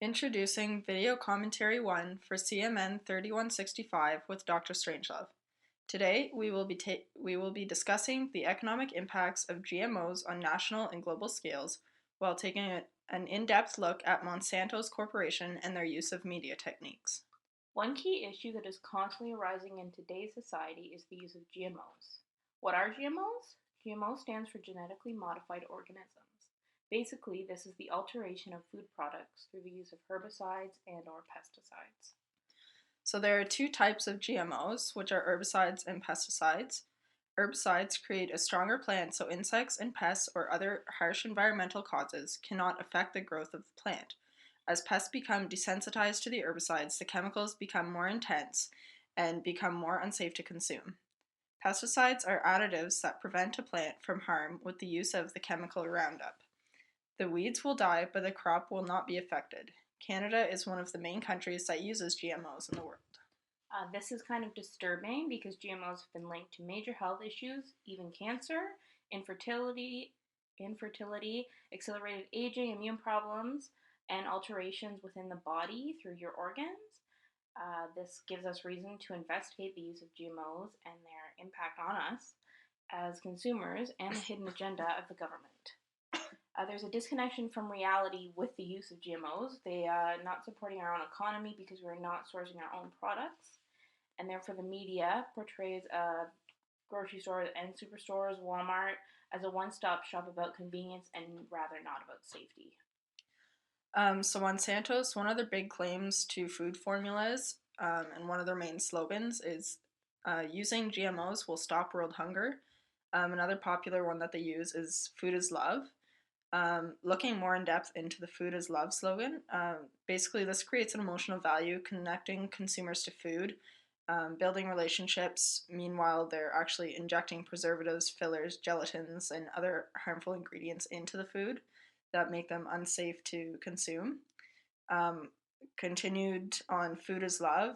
Introducing Video Commentary 1 for CMN3165 with Dr. Strangelove. Today, we will be discussing the economic impacts of GMOs on national and global scales while taking an in-depth look at Monsanto's corporation and their use of media techniques. One key issue that is constantly arising in today's society is the use of GMOs. What are GMOs? GMO stands for Genetically Modified Organisms. Basically, this is the alteration of food products through the use of herbicides and or pesticides. So there are two types of GMOs, which are herbicides and pesticides. Herbicides create a stronger plant so insects and pests or other harsh environmental causes cannot affect the growth of the plant. As pests become desensitized to the herbicides, the chemicals become more intense and become more unsafe to consume. Pesticides are additives that prevent a plant from harm with the use of the chemical Roundup. The weeds will die, but the crop will not be affected. Canada is one of the main countries that uses GMOs in the world. This is kind of disturbing because GMOs have been linked to major health issues, even cancer, infertility, accelerated aging, immune problems, and alterations within the body through your organs. This gives us reason to investigate the use of GMOs and their impact on us as consumers and the hidden agenda of the government. There's a disconnection from reality with the use of GMOs. They are not supporting our own economy because we're not sourcing our own products. And therefore the media portrays grocery stores and superstores, Walmart, as a one-stop shop about convenience and rather not about safety. So Monsantos, one of their big claims to food formulas and one of their main slogans is using GMOs will stop world hunger. Another popular one that they use is food is love. Looking more in depth into the food is love slogan, basically this creates an emotional value connecting consumers to food, building relationships. Meanwhile, they're actually injecting preservatives, fillers, gelatins, and other harmful ingredients into the food that make them unsafe to consume. Continued on food is love,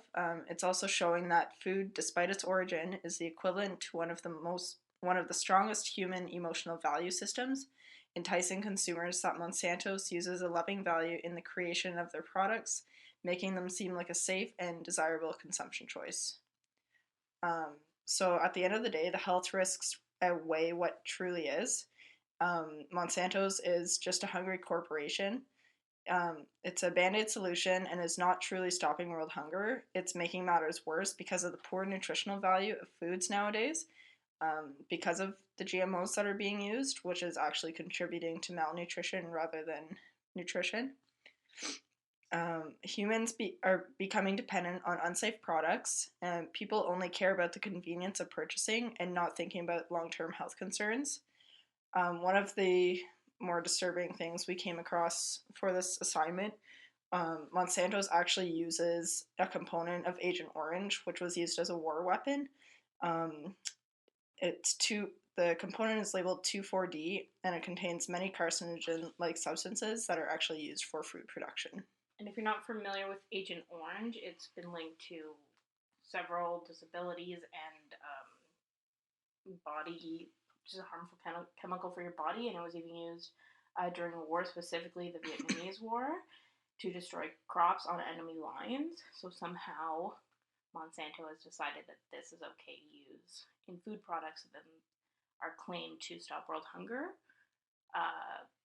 it's also showing that food, despite its origin, is the equivalent to one of the strongest human emotional value systems, enticing consumers that Monsantos uses a loving value in the creation of their products, making them seem like a safe and desirable consumption choice. So at the end of the day, the health risks outweigh what truly is. Monsantos is just a hungry corporation. It's a band-aid solution and is not truly stopping world hunger. It's making matters worse because of the poor nutritional value of foods nowadays, because of the GMOs that are being used, which is actually contributing to malnutrition rather than nutrition. Humans are becoming dependent on unsafe products, and people only care about the convenience of purchasing and not thinking about long-term health concerns. One of the more disturbing things we came across for this assignment, Monsanto's actually uses a component of Agent Orange, which was used as a war weapon. The component is labeled 2,4-D, and it contains many carcinogen-like substances that are actually used for food production. And if you're not familiar with Agent Orange, it's been linked to several disabilities and body, which is a harmful chemical for your body, and it was even used during a war, specifically the Vietnamese War, to destroy crops on enemy lines. So somehow Monsanto has decided that this is okay to use in food products that are claimed to stop world hunger,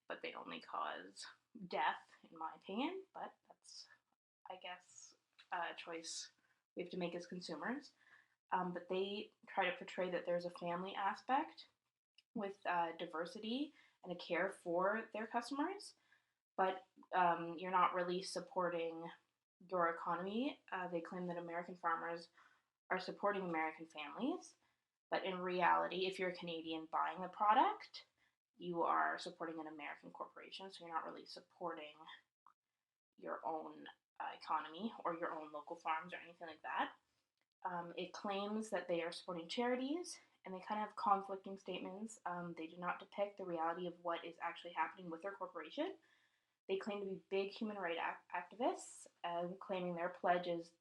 but they only cause death, in my opinion. But that's, I guess, a choice we have to make as consumers. But they try to portray that there's a family aspect with diversity and a care for their customers, but you're not really supporting your economy. They claim that American farmers are supporting American families, but in reality, if you're a Canadian buying the product, you are supporting an American corporation, so you're not really supporting your own economy or your own local farms or anything like that. It claims that they are supporting charities, and they kind of have conflicting statements. They do not depict the reality of what is actually happening with their corporation. They claim to be big human rights activists, claiming their pledge is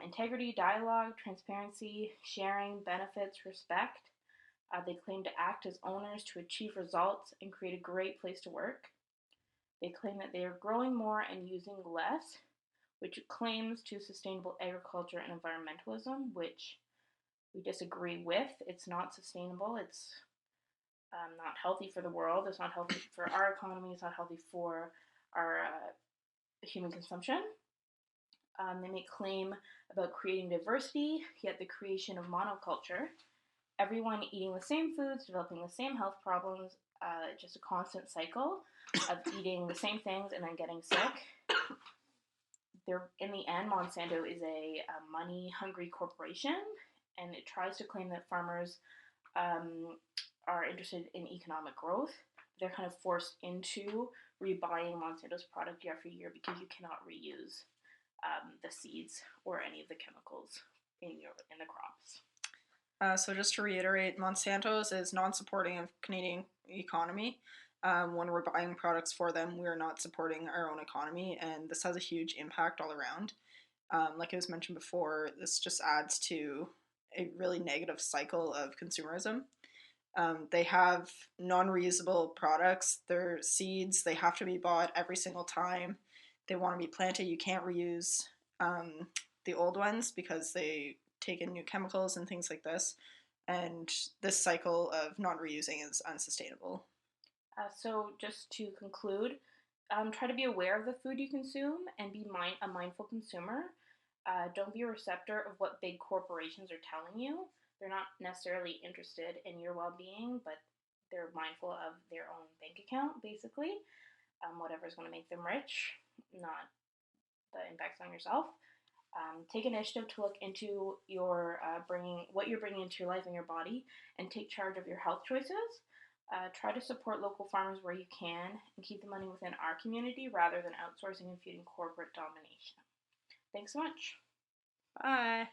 integrity, dialogue, transparency, sharing, benefits, respect. They claim to act as owners to achieve results and create a great place to work. They claim that they are growing more and using less, which claims to sustainable agriculture and environmentalism, which we disagree with. It's not sustainable. It's not healthy for the world. It's not healthy for our economy. It's not healthy for our human consumption. They make claim about creating diversity, yet the creation of monoculture, everyone eating the same foods, developing the same health problems, just a constant cycle of eating the same things and then getting sick. In the end, Monsanto is a money-hungry corporation, and it tries to claim that farmers are interested in economic growth. They're kind of forced into rebuying Monsanto's product year after year because you cannot reuse the seeds or any of the chemicals in the crops. So just to reiterate, Monsanto's is non-supporting of Canadian economy. When we're buying products for them, we're not supporting our own economy, and this has a huge impact all around. Like it was mentioned before, this just adds to a really negative cycle of consumerism. They have non-reusable products. Their seeds, they have to be bought every single time they want to be planted. You can't reuse the old ones because they take in new chemicals and things like this. And this cycle of not reusing is unsustainable. So just to conclude, try to be aware of the food you consume and be a mindful consumer. Don't be a receptor of what big corporations are telling you. They're not necessarily interested in your well-being, but they're mindful of their own bank account, basically. Whatever's going to make them rich, not the impacts on yourself. Take initiative to look into what you're bringing into your life and your body, and take charge of your health choices. Try to support local farmers where you can and keep the money within our community rather than outsourcing and feeding corporate domination. Thanks so much. Bye.